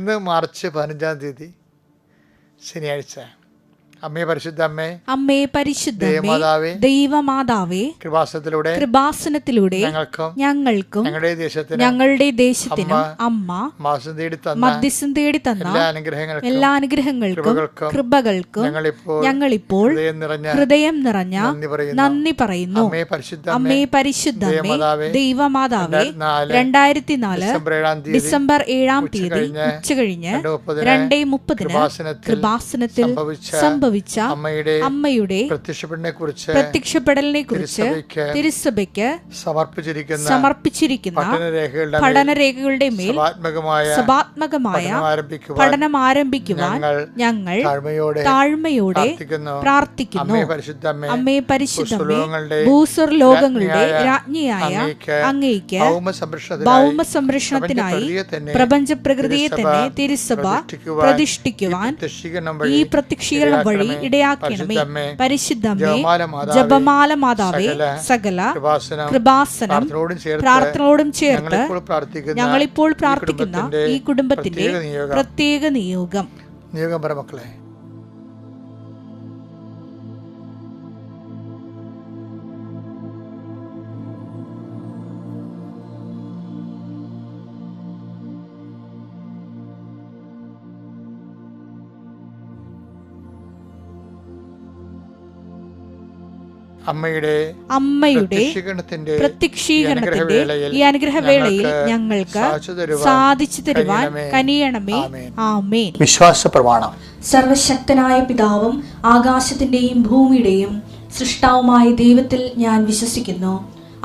ഇന്ന് മാർച്ച് 15 ശനിയാഴ്ച. അമ്മേ പരിശുദ്ധ അമ്മേ, അമ്മേ പരിശുദ്ധ ദൈവമാതാവേ, കൃപാസനത്തിലൂടെ ഞങ്ങൾക്കും ഞങ്ങളുടെ ദേശത്തിനും അമ്മ മധ്യസ്ഥം തേടി തന്ന എല്ലാ അനുഗ്രഹങ്ങൾക്കും കൃപകൾക്കും ഞങ്ങളിപ്പോൾ ഹൃദയം നിറഞ്ഞ നന്ദി പറയുന്നു. അമ്മേ പരിശുദ്ധ ദൈവമാതാവേ, 2004 ഡിസംബർ 7 ഉച്ചകഴിഞ്ഞ് 2:30 കൃപാസനത്തിൽ സംഭവിച്ച അമ്മയുടെ പ്രത്യക്ഷപ്പെടലിനെ കുറിച്ച് തിരുസഭയ്ക്ക് സമർപ്പിച്ചിരിക്കുന്ന പഠനരേഖകളുടെ മേൽ സഭാത്മകമായ പഠനം ആരംഭിക്കുവാൻ ഞങ്ങൾ താഴ്മയോടെ പ്രാർത്ഥിക്കുന്നു. അമ്മേ പരിശുദ്ധമേ, ഭൂസ്വർലോകങ്ങളുടെ രാജ്ഞിയായ അങ്ങേയ്ക്ക് ഭൗമ സംരക്ഷണത്തിനായി പ്രപഞ്ച പ്രകൃതിയെ തന്നെ തിരുസഭ പ്രതിഷ്ഠിക്കുവാൻ ഈ പ്രത്യക്ഷീകരണം വഴി ഇടയാക്കണമേ. പരിശുദ്ധമേ, ജപമാല മാതാവേ, സകല കൃപാസനം പ്രാർത്ഥനയോടും ചേർത്ത് ഞങ്ങളിപ്പോൾ പ്രാർത്ഥിക്കുന്ന ഈ കുടുംബത്തിന്റെ പ്രത്യേക നിയോഗം. മക്കളെ, അമ്മയുടെ പ്രത്യക്ഷീകരണത്തിന്റെ ഈ അനുഗ്രഹവേളയിൽ ഞങ്ങൾക്ക് സാധിച്ചു തരുവാൻ കനിയണമേ. ആമേൻ. വിശ്വാസ പ്രമാണം. സർവശക്തനായ പിതാവും ആകാശത്തിന്റെയും ഭൂമിയുടെയും സൃഷ്ടാവുമായ ദൈവത്തിൽ ഞാൻ വിശ്വസിക്കുന്നു.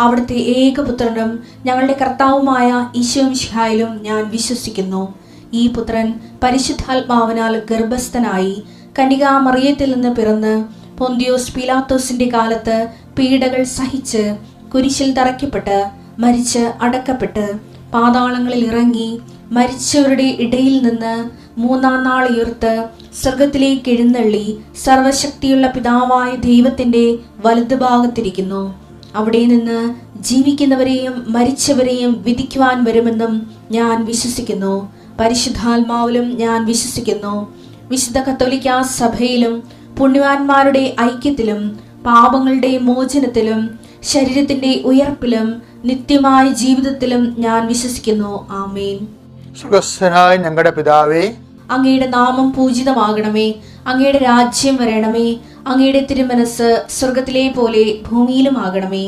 അവിടുത്തെ ഏകപുത്രനും ഞങ്ങളുടെ കർത്താവുമായ ഈശോ മിശിഹായിലും ഞാൻ വിശ്വസിക്കുന്നു. ഈ പുത്രൻ പരിശുദ്ധാത്മാവിനാൽ ഗർഭസ്ഥനായി കന്യകാമറിയത്തിൽ നിന്ന് പിറന്ന് പൊന്തിയോസ് പീലാത്തോസിന്റെ കാലത്ത് പീഡകൾ സഹിച്ച് കുരിശിൽ തറയ്ക്കപ്പെട്ട് മരിച്ച് അടക്കപ്പെട്ട് പാതാളങ്ങളിൽ ഇറങ്ങി മരിച്ചവരുടെ ഇടയിൽ നിന്ന് 3-ാം നാൾ ഉയർത്ത് സ്വർഗത്തിലേക്ക് എഴുന്നള്ളി സർവശക്തിയുള്ള പിതാവായ ദൈവത്തിന്റെ വലതുഭാഗത്തിരിക്കുന്നു. അവിടെ നിന്ന് ജീവിക്കുന്നവരെയും മരിച്ചവരെയും വിധിക്കുവാൻ വരുമെന്നും ഞാൻ വിശ്വസിക്കുന്നു. പരിശുദ്ധാത്മാവിലും ഞാൻ വിശ്വസിക്കുന്നു. വിശുദ്ധ കത്തോലിക്കാ സഭയിലും പുണ്യവാന്മാരുടെ ഐക്യത്തിലും പാപങ്ങളുടെ മോചനത്തിലും ശരീരത്തിന്റെ ഉയർപ്പിലും നിത്യമായ ജീവിതത്തിലും ഞാൻ വിശ്വസിക്കുന്നു. ആമേൻ. സ്വർഗ്ഗസ്ഥനായ ഞങ്ങളുടെ പിതാവേ, അങ്ങയുടെ നാമം പൂജിതമാകണമേ. അങ്ങയുടെ രാജ്യം വരണമേ. അങ്ങയുടെ തിരുമനസ് സ്വർഗത്തിലെ പോലെ ഭൂമിയിലും ആകണമേ.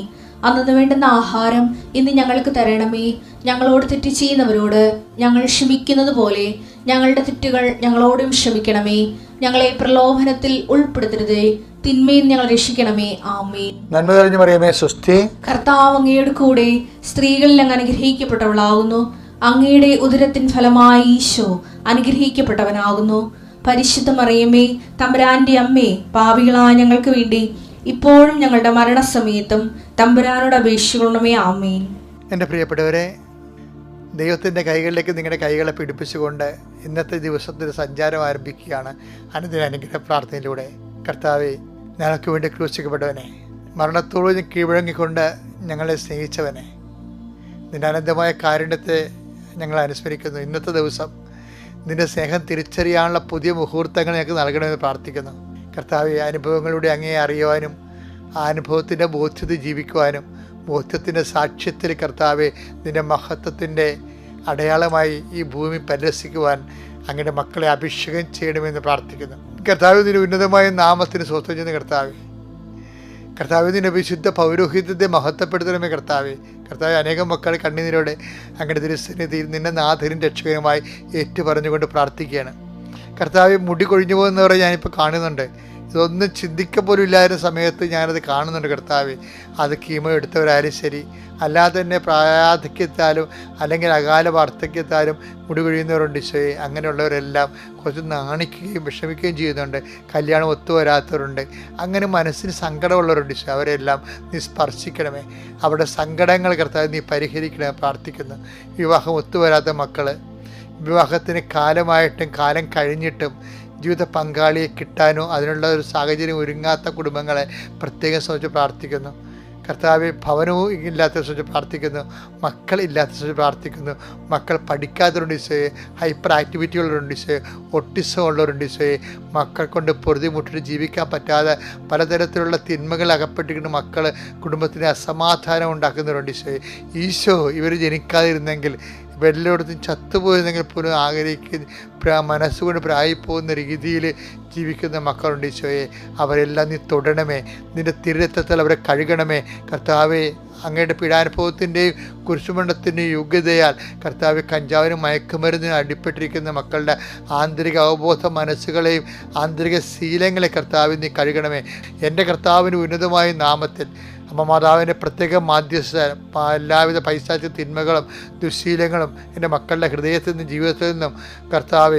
അന്നു വേണ്ടുന്ന ആഹാരം ഇന്ന് ഞങ്ങൾക്ക് തരണമേ. ഞങ്ങളോട് തെറ്റ് ചെയ്യുന്നവരോട് ഞങ്ങൾ ക്ഷമിക്കുന്നത് പോലെ ഞങ്ങളുടെ തെറ്റുകൾ ഞങ്ങളോടും ക്ഷമിക്കണമേ. ഞങ്ങളെ പ്രലോഭനത്തിൽ ഉൾപ്പെടുത്തരുതേ, തിന്മയിൽ ഞങ്ങൾ രക്ഷിക്കണമേ. ആമേൻ. നന്മ നിറഞ്ഞ മറിയമേ, സ്വസ്തി. കർത്താവ് അങ്ങയുടെ കൂടെ സ്ത്രീകളിൽ അങ്ങ് അനുഗ്രഹിക്കപ്പെട്ടവളാകുന്നു. അങ്ങയുടെ ഉദരത്തിൻ ഫലമായി ഈശോ അനുഗ്രഹിക്കപ്പെട്ടവനാകുന്നു. പരിശുദ്ധ മറിയമേ, തമ്പുരാന്റെ അമ്മേ, പാപികളായ ഞങ്ങൾക്ക് വേണ്ടി ഇപ്പോഴും ഞങ്ങളുടെ മരണസമയത്തും തമ്പുരാനോട് അപേക്ഷിക്കണമേ. ആമേൻ. എൻ്റെ പ്രിയപ്പെട്ടവരെ, ദൈവത്തിൻ്റെ കൈകളിലേക്ക് നിങ്ങളുടെ കൈകളെ പിടിപ്പിച്ചുകൊണ്ട് ഇന്നത്തെ ദിവസത്തിൻ്റെ സഞ്ചാരം ആരംഭിക്കുകയാണ്. അനുദിന അനുഗ്രഹ പ്രാർത്ഥനയിലൂടെ. കർത്താവേ, ഞങ്ങൾക്ക് വേണ്ടി ക്രൂശിക്കപ്പെട്ടവനെ, മരണത്തോട് കീഴ്വഴങ്ങിക്കൊണ്ട് ഞങ്ങളെ സ്നേഹിച്ചവനെ, നിന്റെ അനന്തമായ കാരുണ്യത്തെ ഞങ്ങൾ അനുസ്മരിക്കുന്നു. ഇന്നത്തെ ദിവസം നിന്റെ സ്നേഹം തിരിച്ചറിയാനുള്ള പുതിയ മുഹൂർത്തങ്ങൾ ഞങ്ങൾക്ക് നൽകണമെന്ന് പ്രാർത്ഥിക്കുന്നു. കർത്താവെ, അനുഭവങ്ങളുടെ അങ്ങേ അറിയുവാനും ആ അനുഭവത്തിൻ്റെ ബോധ്യത ജീവിക്കുവാനും ബോധ്യത്തിൻ്റെ സാക്ഷ്യത്തിൽ കർത്താവെ നിന്റെ മഹത്വത്തിൻ്റെ അടയാളമായി ഈ ഭൂമി പരിരസിക്കുവാൻ അങ്ങയുടെ മക്കളെ അഭിഷേകം ചെയ്യണമെന്ന് പ്രാർത്ഥിക്കുന്നു. കർത്താവ്, നിന്റെ ഉന്നതമായ നാമത്തിന് സ്വസ്ഥം ചെയ്യുന്ന കർത്താവെ, കർത്താവ് നിന്റെ വിശുദ്ധ പൗരോഹിത്യത്തെ മഹത്വപ്പെടുത്തണമേ. കർത്താവെ, അനേകം മക്കൾ കണ്ണീരോടെ അങ്ങയുടെ തിരുസന്നിധിയിൽ നിന്നെ നാഥനും രക്ഷകനുമായി ഏറ്റുപറഞ്ഞുകൊണ്ട് പ്രാർത്ഥിക്കുകയാണ്. കർത്താവ്, മുടി കൊഴിഞ്ഞു പോകുന്നവരെ ഞാനിപ്പോൾ കാണുന്നുണ്ട്. ഇതൊന്നും ചിന്തിക്കപ്പോലും ഇല്ലായിരുന്ന സമയത്ത് ഞാനത് കാണുന്നുണ്ട്. കർത്താവ്, അത് കീമോ എടുത്തവരായാലും ശരി, അല്ലാതെ തന്നെ പ്രായാധിക്യത്താലും അല്ലെങ്കിൽ അകാല വാർദ്ധക്യത്താലും മുടി കൊഴിയുന്നവരുണ്ട്. ഈശോയെ, അങ്ങനെയുള്ളവരെല്ലാം കുറച്ച് നാണിക്കുകയും വിഷമിക്കുകയും ചെയ്യുന്നുണ്ട്. കല്യാണം ഒത്തുവരാത്തവരുണ്ട്. അങ്ങനെ മനസ്സിന് സങ്കടമുള്ളവരുണ്ട്. ഈശോ, അവരെല്ലാം നീ സ്പർശിക്കണമേ. അവരുടെ സങ്കടങ്ങൾ കർത്താവ് നീ പരിഹരിക്കണമേ പ്രാർത്ഥിക്കുന്നു. വിവാഹം ഒത്തുവരാത്ത മക്കൾ, വിവാഹത്തിന് കാലമായിട്ടും കാലം കഴിഞ്ഞിട്ടും ജീവിത പങ്കാളിയെ കിട്ടാനോ അതിനുള്ള ഒരു സാഹചര്യം ഒരുങ്ങാത്ത കുടുംബങ്ങളെ പ്രത്യേകം ശ്രമിച്ച് പ്രാർത്ഥിക്കുന്നു. കർത്താവെ, ഭവനവും ഇല്ലാത്ത ദിവസം പ്രാർത്ഥിക്കുന്നു, മക്കൾ ഇല്ലാത്ത ദിവസം പ്രാർത്ഥിക്കുന്നു, മക്കൾ പഠിക്കാത്തവരുണ്ട് ഈശോയെ, ഹൈപ്പർ ആക്ടിവിറ്റികളുണ്ട് ഈശോയെ, ഒട്ടിസം ഉള്ളവരുണ്ട് ഈശോയെ, മക്കൾ കൊണ്ട് പൊറുതിമുട്ടിട്ട് ജീവിക്കാൻ പറ്റാതെ പലതരത്തിലുള്ള തിന്മകൾ അകപ്പെട്ടിരിക്കുന്ന മക്കൾ കുടുംബത്തിന് അസമാധാനം ഉണ്ടാക്കുന്നവരുണ്ട് ഈശോയെ. ഈശോ, ഇവർ ജനിക്കാതിരുന്നെങ്കിൽ, വെല്ലോടത്തും ചത്തുപോയിരുന്നെങ്കിൽ പോലും ആഗ്രഹിക്കുന്ന മനസ്സുകൊണ്ട് പ്രായിപ്പോകുന്ന രീതിയിൽ ജീവിക്കുന്ന മക്കളുണ്ട് ഈശോയെ. അവരെല്ലാം നീ തൊടണമേ, നിൻ്റെ തിരുരക്തത്തിൽ അവരെ കഴുകണമേ. കർത്താവെ, അങ്ങയുടെ പീഡാനുഭവത്തിൻ്റെയും കുരിശുമരണത്തിൻ്റെയും യോഗ്യതയാൽ കർത്താവ് കഞ്ചാവിനും മയക്കുമരുന്നിനും അടിപ്പെട്ടിരിക്കുന്ന മക്കളുടെ ആന്തരിക അവബോധ മനസ്സുകളെയും ആന്തരിക ശീലങ്ങളെ കർത്താവ് നീ കഴുകണമേ. എൻ്റെ കർത്താവിന് ഉന്നതമായ നാമത്തിൽ അമ്മ മാതാവിൻ്റെ പ്രത്യേക മാധ്യസ്ഥ എല്ലാവിധ പൈശാചിക തിന്മകളും ദുശ്ശീലങ്ങളും എൻ്റെ മക്കളുടെ ഹൃദയത്തിൽ നിന്നും ജീവിതത്തിൽ നിന്നും കർത്താവ്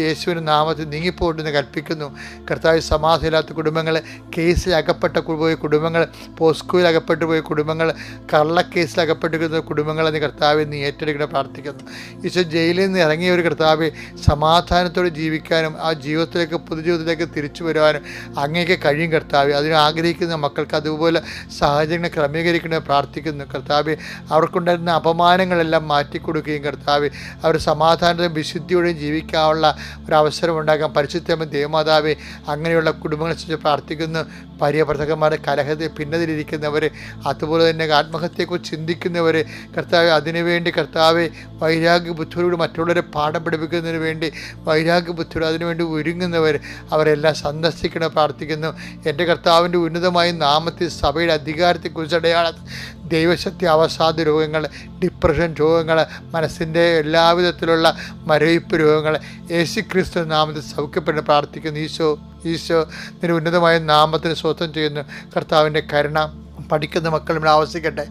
യേശുവിൻ്റെ നാമത്തിൽ നീങ്ങിപ്പോട്ടെന്ന് കൽപ്പിക്കുന്നു. കർത്താവ്, സമാധാനമില്ലാത്ത കുടുംബങ്ങൾ, കേസിൽ അകപ്പെട്ട പോയ കുടുംബങ്ങൾ, പോസ്കോയിൽ അകപ്പെട്ടു പോയ കുടുംബങ്ങൾ, കള്ളക്കേസിൽ അകപ്പെട്ടിരിക്കുന്ന കുടുംബങ്ങളെ നീ കർത്താവ് നീ ഏറ്റെടുക്കണം പ്രാർത്ഥിക്കുന്നു. ഈശോ ജയിലിൽ നിന്ന് ഇറങ്ങിയ ഒരു കർത്താവ് സമാധാനത്തോടെ ജീവിക്കാനും ആ ജീവിതത്തിലേക്ക് പൊതുജീവിതത്തിലേക്ക് തിരിച്ചു വരുവാനും അങ്ങേക്ക് കഴിയും കർത്താവ്. അതിന് ആഗ്രഹിക്കുന്ന മക്കൾക്ക് അതുപോലെ സാഹചര്യങ്ങൾ ക്രമീകരിക്കണമെന്ന് പ്രാർത്ഥിക്കുന്നു. കർത്താവ്, അവർക്കുണ്ടായിരുന്ന അപമാനങ്ങളെല്ലാം മാറ്റിക്കൊടുക്കുകയും കർത്താവ് അവർ സമാധാനത്തോടെയും വിശുദ്ധിയോടെയും ജീവിക്കാനുള്ള ഒരവസരം ഉണ്ടാക്കാൻ പരിശുദ്ധമായ ദേവമാതാവെ അങ്ങനെയുള്ള കുടുംബങ്ങളെ കുറിച്ച് പ്രാർത്ഥിക്കുന്നു. ഭാര്യാഭർത്താക്കന്മാരെ കലഹത്തിൽ ഭിന്നതയിലിരിക്കുന്നവർ, അതുപോലെ തന്നെ ആത്മഹത്യയെക്കുറിച്ച് ചിന്തിക്കുന്നവർ, കർത്താവ് അതിനുവേണ്ടി കർത്താവ് വൈരാഗ്യ ബുദ്ധിയോട് മറ്റുള്ളവരെ പാഠം പഠിപ്പിക്കുന്നതിന് വേണ്ടി വൈരാഗ്യ ബുദ്ധിയോട് അതിനുവേണ്ടി ഒരുങ്ങുന്നവർ, അവരെല്ലാം സന്ദർശിക്കണം പ്രാർത്ഥിക്കുന്നു. എൻ്റെ കർത്താവിൻ്റെ ഉന്നതമായ നാമത്തിൽ സഭയുടെ അധികാരത്തെക്കുറിച്ച് അടയാളം ദൈവശക്തി അവസാദ രോഗങ്ങൾ, ഡിപ്രഷൻ രോഗങ്ങൾ, മനസ്സിൻ്റെ എല്ലാവിധത്തിലുള്ള മരവിപ്പ് രോഗങ്ങൾ യേശുക്രിസ്തു നാമത്തിൽ സൗഖ്യപ്പെട്ട് പ്രാർത്ഥിക്കുന്നു. ഈശോ നിന്റെ ഉന്നതമായ നാമത്തിന് സ്വന്തം ചെയ്യുന്നു. കർത്താവിൻ്റെ കരുണ പഠിക്കുന്ന മക്കൾ ഇവിടെ ആവശ്യിക്കട്ടെ,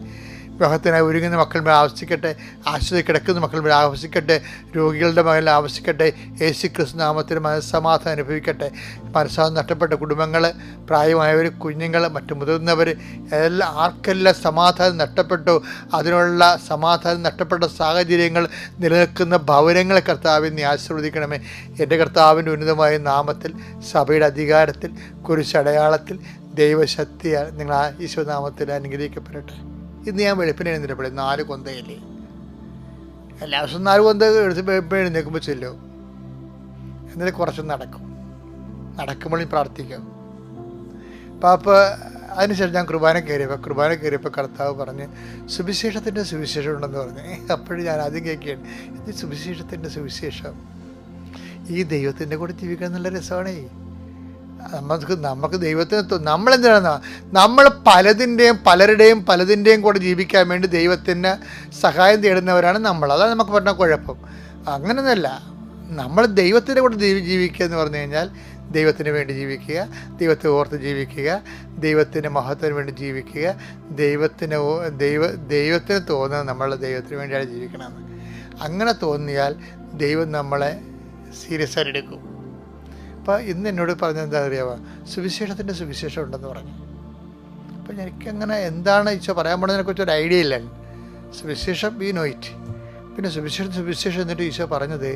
വിവാഹത്തിനായി ഒരുങ്ങുന്ന മക്കൾ മേൽ ആവശ്യിക്കട്ടെ, ആശ്രയി കിടക്കുന്ന മക്കൾ മേൽ ആവശ്യിക്കട്ടെ, രോഗികളുടെ മകളിൽ ആവശ്യിക്കട്ടെ. യേശുക്രിസ്തു നാമത്തിൽ മനസ്സമാധാനം അനുഭവിക്കട്ടെ. മനസ്സാധനം നഷ്ടപ്പെട്ട കുടുംബങ്ങൾ, പ്രായമായവർ, കുഞ്ഞുങ്ങൾ, മറ്റു മുതിർന്നവർ, ആർക്കെല്ലാം സമാധാനം നഷ്ടപ്പെട്ടു, അതിനുള്ള സമാധാനം നഷ്ടപ്പെട്ട സാഹചര്യങ്ങൾ നിലനിൽക്കുന്ന ഭവനങ്ങളെ കർത്താവിനെ നീ ആശീർവദിക്കണമേ. എൻ്റെ കർത്താവിൻ്റെ ഉന്നതമായ നാമത്തിൽ സഭയുടെ അധികാരത്തിൽ കുരിശടയാളത്തിൽ ദൈവശക്തിയാൽ നിങ്ങൾ ആ ഈശോനാമത്തിൽ അനുഗ്രഹിക്കപ്പെടട്ടെ. ഇന്ന് ഞാൻ വെളുപ്പിനെ എഴുന്നേറ്റപ്പോഴേ 4 കൊന്തയില്ലേ, എല്ലാ ദിവസവും 4 കൊന്ത എടുത്ത് വെളുപ്പിനെ എഴുന്നേൽക്കുമ്പോൾ ചെല്ലും, എന്നിട്ട് കുറച്ച് നടക്കുമ്പോൾ പ്രാർത്ഥിക്കും. അപ്പോൾ അതിനുശേഷം ഞാൻ കുർബാന കയറിയപ്പോൾ കർത്താവ് പറഞ്ഞ് സുവിശേഷത്തിൻ്റെ സുവിശേഷം ഉണ്ടെന്ന് പറഞ്ഞ്. അപ്പോഴും ഞാൻ ആദ്യം കേൾക്കുകയാണ്, ഇത് സുവിശേഷത്തിൻ്റെ സുവിശേഷം. ഈ ദൈവത്തിൻ്റെ കൂടെ ജീവിക്കാൻ നല്ല രസമാണേ. നമുക്ക് ദൈവത്തിന് നമ്മളെന്തിനാണ് നമ്മൾ പലരുടെയും കൂടെ ജീവിക്കാൻ വേണ്ടി ദൈവത്തിന് സഹായം തേടുന്നവരാണ് നമ്മൾ. അതാണ് നമുക്ക് പറഞ്ഞ കുഴപ്പം. അങ്ങനെയൊന്നുമല്ല, നമ്മൾ ദൈവത്തിൻ്റെ കൂടെ ജീവിക്കുക എന്ന് പറഞ്ഞു കഴിഞ്ഞാൽ ദൈവത്തിന് വേണ്ടി ജീവിക്കുക, ദൈവത്തെ ഓർത്ത് ജീവിക്കുക, ദൈവത്തിൻ്റെ മഹത്വത്തിന് വേണ്ടി ജീവിക്കുക, ദൈവത്തിന് തോന്നുന്നത് നമ്മൾ ദൈവത്തിന് വേണ്ടിയാണ് ജീവിക്കണമെന്ന്. അങ്ങനെ തോന്നിയാൽ ദൈവം നമ്മളെ സീരിയസ് ആയിട്ട് എടുക്കും. അപ്പോൾ ഇന്ന് എന്നോട് പറഞ്ഞത് എന്താ അറിയാമോ, സുവിശേഷത്തിൻ്റെ സുവിശേഷം ഉണ്ടെന്ന് പറഞ്ഞു. അപ്പോൾ എനിക്കങ്ങനെ എന്താണ് ഈശോ പറയാൻ പോകുന്നതിനെക്കുറിച്ച് ഒരു ഐഡിയ ഇല്ല. സുവിശേഷം വി നോ ഇറ്റ്. പിന്നെ സുവിശേഷം എന്നിട്ട് ഈശോ പറഞ്ഞത്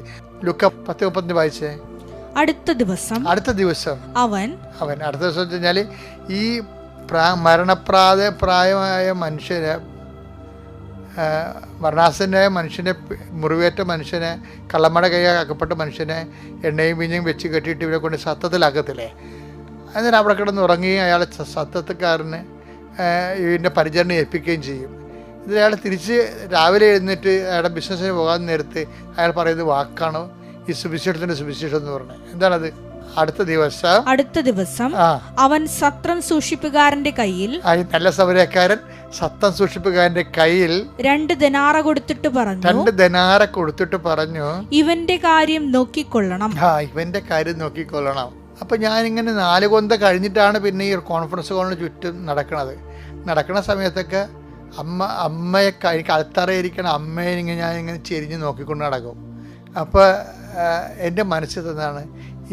ലുക്ക 10:35 വായിച്ചേ. അടുത്ത ദിവസം അടുത്ത ദിവസം വെച്ച് കഴിഞ്ഞാൽ ഈ മരണപ്രായമായ മനുഷ്യനെ, മരണാസനായ മനുഷ്യനെ, മുറിവേറ്റ മനുഷ്യനെ, കള്ളമ്മട കൈയാക്കപ്പെട്ട മനുഷ്യനെ എണ്ണയും പിഞ്ഞയും വെച്ച് കെട്ടിയിട്ട് ഇവരെ കൊണ്ട് സത്തത്തിലാക്കത്തില്ലേ. എന്നിട്ട് അവിടെ കിടന്ന് ഉറങ്ങുകയും അയാളെ സത്തക്കാരന് ഇതിൻ്റെ പരിചരണം ഏൽപ്പിക്കുകയും ചെയ്യും. എന്നിട്ട് അയാൾ തിരിച്ച് രാവിലെ എഴുന്നേറ്റ് അയാളുടെ ബിസിനസ്സിന് പോകാൻ നേരത്ത് അയാൾ പറയുന്നത് വാക്കാണ് ഈ സുവിശേഷത്തിൻ്റെ സുവിശേഷം എന്ന് പറഞ്ഞത്. എന്താണത്? അടുത്ത ദിവസം അവൻ സത്രം സൂക്ഷിപ്പുകാരന്റെ കയ്യിൽ, നല്ല സമരക്കാരൻ സത്രം സൂക്ഷിപ്പുകാരന്റെ കയ്യിൽ 2 ദനാറ കൊടുത്തിട്ട് പറഞ്ഞു, ഇവന്റെ കാര്യം നോക്കിക്കൊള്ളണം. അപ്പൊ ഞാനിങ്ങനെ 4 കൊന്ത കഴിഞ്ഞിട്ടാണ് പിന്നെ ഈ കോൺഫറൻസ് കോളിന് ചുറ്റും നടക്കണ സമയത്തൊക്കെ അമ്മയെ അൾത്തറയിരിക്കണ അമ്മയെ ഞാനിങ്ങനെ ചെരിഞ്ഞ് നോക്കിക്കൊണ്ട് നടക്കും. അപ്പോൾ എൻ്റെ മനസ്സിൽ തന്നാണ്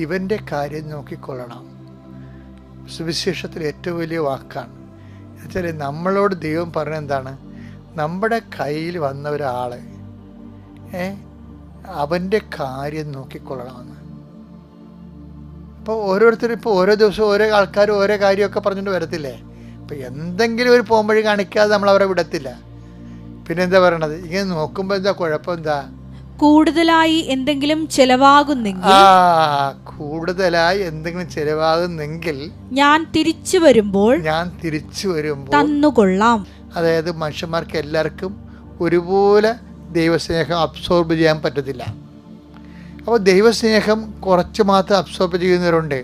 ഇവൻ്റെ കാര്യം നോക്കിക്കൊള്ളണം. സുവിശേഷത്തിൽ ഏറ്റവും വലിയ വാക്കാണ്. എന്നുവെച്ചാൽ നമ്മളോട് ദൈവം പറഞ്ഞ എന്താണ്, നമ്മുടെ കയ്യിൽ വന്ന ഒരാൾ അവൻ്റെ കാര്യം നോക്കിക്കൊള്ളണമെന്ന്. അപ്പോൾ ഓരോരുത്തരും ഇപ്പോൾ ഓരോ ദിവസവും ഓരോ ആൾക്കാർ ഓരോ കാര്യമൊക്കെ പറഞ്ഞിട്ട് വരത്തില്ലേ. ഇപ്പം എന്തെങ്കിലും ഒരു പോംവഴി കാണിക്കാതെ നമ്മളവരെ വിടത്തില്ല. പിന്നെന്താ പറയണത്? ഇങ്ങനെ നോക്കുമ്പോൾ എന്താ കുഴപ്പം? എന്താ? കൂടുതലായി എന്തെങ്കിലും ചെലവാകുന്നെങ്കിൽ കൂടുതലായി എന്തെങ്കിലും ചെലവാകുന്നെങ്കിൽ ഞാൻ തിരിച്ചു വരുമ്പോൾ തന്നുകൊള്ളാം. അതായത് മനുഷ്യന്മാർക്ക് എല്ലാവർക്കും ഒരുപോലെ ദൈവസ്നേഹം അബ്സോർബ് ചെയ്യാൻ പറ്റത്തില്ല. അപ്പോൾ ദൈവസ്നേഹം കുറച്ച് മാത്രം അബ്സോർബ് ചെയ്യുന്നവരുണ്ട്.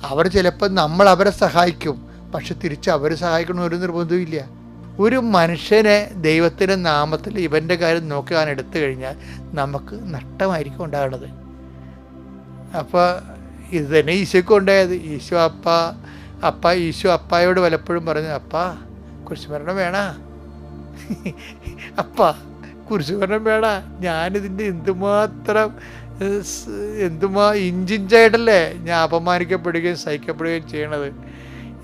അവർ ചിലപ്പോൾ നമ്മൾ അവരെ സഹായിക്കും, പക്ഷെ തിരിച്ച് അവർ സഹായിക്കണമെന്ന് ഒരു നിർബന്ധമില്ല. ഒരു മനുഷ്യനെ ദൈവത്തിൻ്റെ നാമത്തിൽ ഇവൻ്റെ കാര്യം നോക്കാൻ എടുത്തു കഴിഞ്ഞാൽ നമുക്ക് നഷ്ടമായിരിക്കും ഉണ്ടാകുന്നത്. അപ്പോൾ ഇത് തന്നെ ഈശോയ്ക്ക് ഉണ്ടായത്. ഈശോ അപ്പായോട് പലപ്പോഴും പറഞ്ഞു, അപ്പാ കുരിശുമരണം വേണ, അപ്പാ കുരിശുമരണം വേണ. ഞാനിതിൻ്റെ ഇഞ്ചിഞ്ചായിട്ടല്ലേ ഞാൻ അപമാനിക്കപ്പെടുകയും സഹിക്കപ്പെടുകയും ചെയ്യണത്.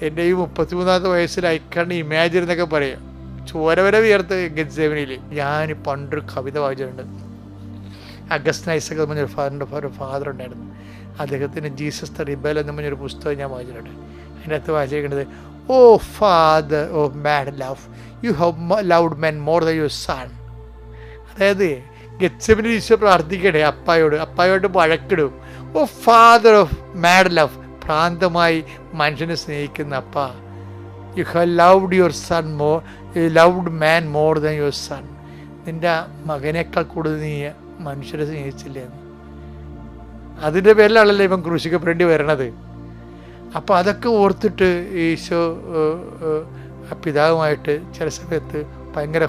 എൻ്റെ ഈ 33-ാമത്തെ വയസ്സിൽ ഐക്കണ്ട് ഇമാജിൻ എന്നൊക്കെ പറയും. ചോര വരെ വിയർത്ത് ഗെത്സേമനിയിൽ. ഞാൻ പണ്ടൊരു കവിത വായിച്ചിട്ടുണ്ട്. അഗസ്റ്റിൻ ഐസക് എന്ന് പറഞ്ഞൊരു ഫാദർ ഉണ്ടായിരുന്നു. അദ്ദേഹത്തിന് ജീസസ് ദ റിബൽ എന്ന് പറഞ്ഞൊരു പുസ്തകം ഞാൻ വായിച്ചിട്ടുണ്ട്. അതിനകത്ത് വായിച്ചിരിക്കുന്നത്, O father of mad love, you have loved men more than your son. അതായത് ഗെത്സേമനിൽ ഈശോ പ്രാർത്ഥിക്കണേ അപ്പായോട് വഴക്കിടും. O father of mad love, ഭ്രാന്തമായി മനുഷ്യനെ സ്നേഹിക്കുന്ന അപ്പ, you have loved your son more, you loved man more than your son. നിൻ്റെ മകനേക്കാൾ കൂടുതൽ നീ മനുഷ്യരെ സ്നേഹിച്ചില്ലേ എന്ന്. അതിൻ്റെ പേരിലാണല്ലോ ഇവൻ ക്രൂശിക്കപ്പെടേണ്ടി വരണത്. അപ്പോൾ അതൊക്കെ ഓർത്തിട്ട് ഈശോ പിതാവുമായിട്ട് ചില സമയത്ത് ഭയങ്കര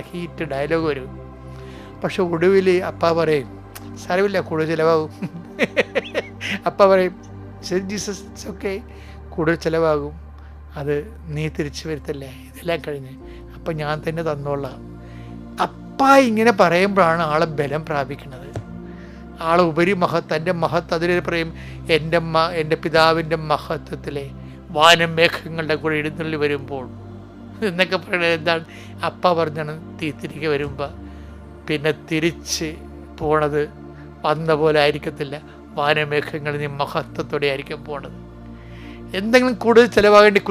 ഹീറ്റ് ഡയലോഗ് വരും. പക്ഷെ ഒടുവിൽ അപ്പ പറയും, സാരമില്ല, കൂടുതൽ ചിലവാകും. അപ്പ പറയും, ശരി ജീസസ്, ഇറ്റ്സ് ഓക്കെ, കൂടുതൽ ചിലവാകും, അത് നീ തിരിച്ചു വരുത്തല്ലേ, ഇതെല്ലാം കഴിഞ്ഞ് അപ്പം ഞാൻ തന്നെ തന്നോളാം. അപ്പ ഇങ്ങനെ പറയുമ്പോഴാണ് ആളെ ബലം പ്രാപിക്കുന്നത്. ആളെ തൻ്റെ മഹത്വം അതിൽ പറയും, എൻ്റെ പിതാവിൻ്റെ മഹത്വത്തിലെ വാനം മേഘങ്ങളുടെ കൂടെ എഴുന്നള്ളി വരുമ്പോൾ എന്നൊക്കെ പറയുന്നത് എന്താണ്? അപ്പ പറഞ്ഞാണ് തിരികെ വരുമ്പോൾ പിന്നെ തിരിച്ച് പോണത് വന്ന പോലെ ആയിരിക്കത്തില്ല. വാനമേഘങ്ങളിൽ നീ മഹത്വത്തോടെ ആയിരിക്കും പോണത്. എന്തെങ്കിലും കൂടുതൽ ചിലവാകേണ്ടി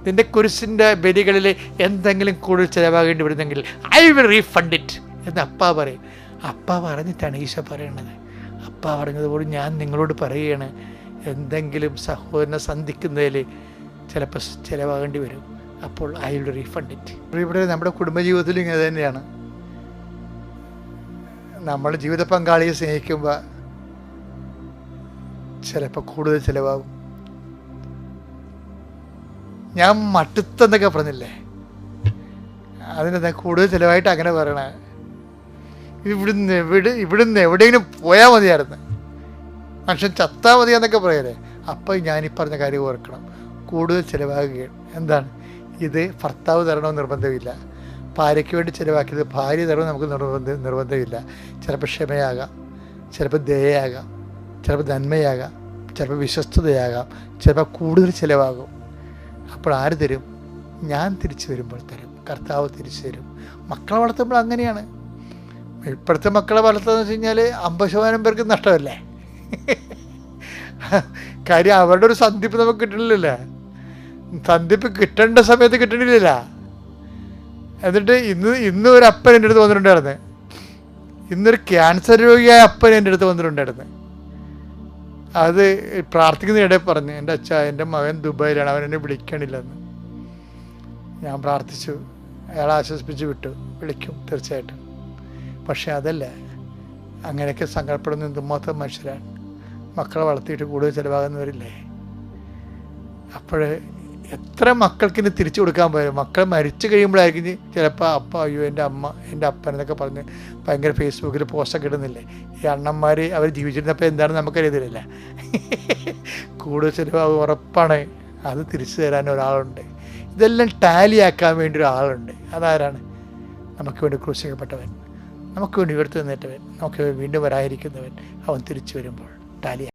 നിൻ്റെ കുരിശിൻ്റെ ബലികളിൽ എന്തെങ്കിലും കൂടുതൽ ചിലവാകേണ്ടി വരുന്നെങ്കിൽ ഐ വിൽ റീഫണ്ട് ഇറ്റ് എന്ന് അപ്പ പറയും. അപ്പ പറഞ്ഞിട്ടാണ് ഈശോ പറയണത്. അപ്പ പറഞ്ഞതുപോലെ ഞാൻ നിങ്ങളോട് പറയുകയാണ്, എന്തെങ്കിലും സഹോദരനെ സന്ധിക്കുന്നതിൽ ചിലപ്പോൾ ചിലവാകേണ്ടി വരും, അപ്പോൾ ഐ വിൽ റീഫണ്ട് ഇറ്റ്. ഇവിടെ നമ്മുടെ കുടുംബജീവിതത്തിൽ ഇങ്ങനെ തന്നെയാണ്. നമ്മൾ ജീവിത പങ്കാളിയെ സ്നേഹിക്കുമ്പോൾ ചിലപ്പോൾ കൂടുതൽ ചിലവാകും. ഞാൻ മട്ടുത്തെന്നൊക്കെ പറഞ്ഞില്ലേ, അതിനെന്താ കൂടുതൽ ചിലവായിട്ട് അങ്ങനെ പറയണേ? ഇവിടുന്ന് എവിടെയെങ്കിലും പോയാൽ മതിയായിരുന്നു, മനുഷ്യൻ ചത്താൽ മതിയാന്നൊക്കെ പറയല്ലേ. അപ്പം ഞാനീ പറഞ്ഞ കാര്യം ഓർക്കണം, കൂടുതൽ ചിലവാകുകയാണ്. എന്താണ് ഇത്? ഭർത്താവ് തരണമെന്ന് നിർബന്ധമില്ല. ഭാര്യയ്ക്ക് വേണ്ടി ചിലവാക്കിയത് ഭാര്യ തരണമെന്ന് നമുക്ക് നിർബന്ധമില്ല. ചിലപ്പോൾ ക്ഷമയാകാം, ചിലപ്പോൾ ദയയാകാം, ചിലപ്പോൾ നന്മയാകാം, ചിലപ്പോൾ വിശ്വസ്തതയാകാം, ചിലപ്പോൾ കൂടുതൽ ചിലവാകും. അപ്പോൾ ആര് തരും? ഞാൻ തിരിച്ചു വരുമ്പോൾ തരും, കർത്താവ് തിരിച്ചു തരും. മക്കളെ വളർത്തുമ്പോൾ അങ്ങനെയാണ്. ഇപ്പോഴത്തെ മക്കളെ വളർത്തുകയെന്ന് വെച്ച് കഴിഞ്ഞാൽ 50% പേർക്ക് നഷ്ടമല്ലേ. കാര്യം അവരുടെ ഒരു സന്ധിപ്പ് നമുക്ക് കിട്ടണില്ലല്ലോ. സന്ധിപ്പ് കിട്ടേണ്ട സമയത്ത് കിട്ടണില്ല. എന്നിട്ട് ഇന്ന് ഒരു അപ്പൻ എൻ്റെ അടുത്ത് വന്നിട്ടുണ്ടായിരുന്നു. ഇന്നൊരു ക്യാൻസർ രോഗിയായ അപ്പൻ എൻ്റെ അടുത്ത് വന്നിട്ടുണ്ടായിരുന്നു. അത് പ്രാർത്ഥിക്കുന്നതിനിടെ പറഞ്ഞു, എൻ്റെ അച്ഛാ, എൻ്റെ മകൻ ദുബായിലാണ്, അവൻ എന്നെ വിളിക്കണില്ലെന്ന്. ഞാൻ പ്രാർത്ഥിച്ചു, അയാളെ ആശ്വസിപ്പിച്ച് വിട്ടു. വിളിക്കും തീർച്ചയായിട്ടും. പക്ഷേ അതല്ല, അങ്ങനെയൊക്കെ സങ്കടപ്പെടുന്ന എന്തുമാത്രം മനുഷ്യരാണ്. മക്കളെ വളർത്തിയിട്ട് കൂടുതൽ ചിലവാകുന്നവരില്ലേ. അപ്പോൾ എത്ര മക്കൾക്കിന് തിരിച്ചു കൊടുക്കാൻ പോയാലും മക്കൾ മരിച്ചു കഴിയുമ്പോഴായിരിക്കും ചിലപ്പോൾ അപ്പ, അയ്യോ എൻ്റെ അമ്മ, എൻ്റെ അപ്പൻ എന്നൊക്കെ പറഞ്ഞ് ഭയങ്കര ഫേസ്ബുക്കിൽ പോസ്റ്റൊക്കെ ഇടുന്നില്ലേ. ഈ അണ്ണന്മാർ അവർ ജീവിച്ചിരുന്നപ്പോൾ എന്താണെന്ന് നമുക്കറിയത്തില്ല. കൂടുതൽ ചിലവാകും ഉറപ്പാണ്. അത് തിരിച്ചു തരാൻ ഒരാളുണ്ട്. ഇതെല്ലാം ടാലിയാക്കാൻ വേണ്ടി ഒരാളുണ്ട്. അതാരാണ്? നമുക്ക് വേണ്ടി ക്രൂശിക്കപ്പെട്ടവൻ, നമുക്ക് വേണ്ടി ഉയർത്തു നിന്നേറ്റവൻ, നമുക്ക് വീണ്ടും വരാതിരിക്കുന്നവൻ. അവൻ തിരിച്ചു വരുമ്പോൾ ടാലി